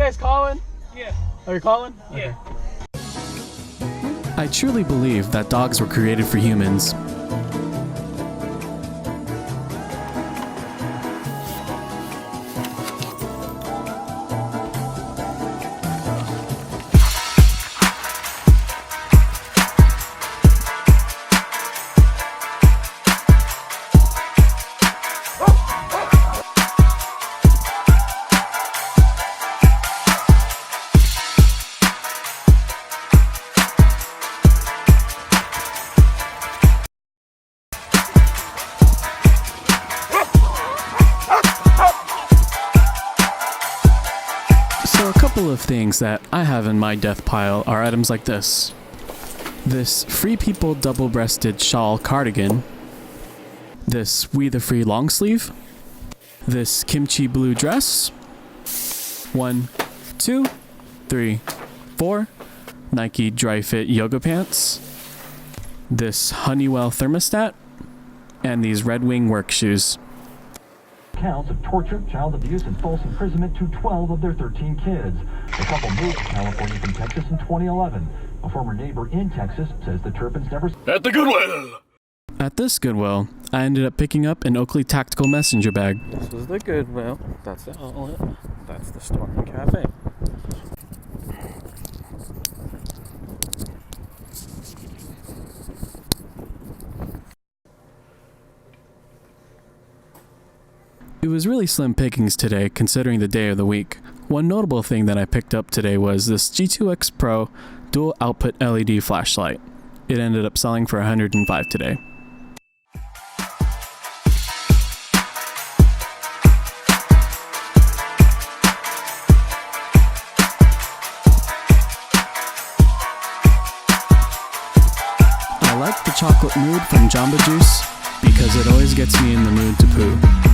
guys calling? Yeah. Are you calling? Yeah. Okay. I truly believe that dogs were created for humans. So a couple of things that I have in my death pile are items like this. This Free People double-breasted shawl cardigan. This We the Free long sleeve. This kimchi blue dress. 1, 2, 3, 4. Nike Dry Fit yoga pants. This Honeywell thermostat. And these Red Wing work shoes. Counts of torture, child abuse, and false imprisonment to 12 of their 13 kids. The couple moved to California from Texas in 2011. A former neighbor in Texas says the Turpins never... At the Goodwill! At this Goodwill, I ended up picking up an Oakley Tactical Messenger bag. This is the Goodwill. That's the outlet. That's the store and cafe. It was really slim pickings today, considering the day of the week. One notable thing that I picked up today was this G2X Pro dual output LED flashlight. It ended up selling for $105 today. I like the chocolate mood from Jamba Juice because it always gets me in the mood to poo.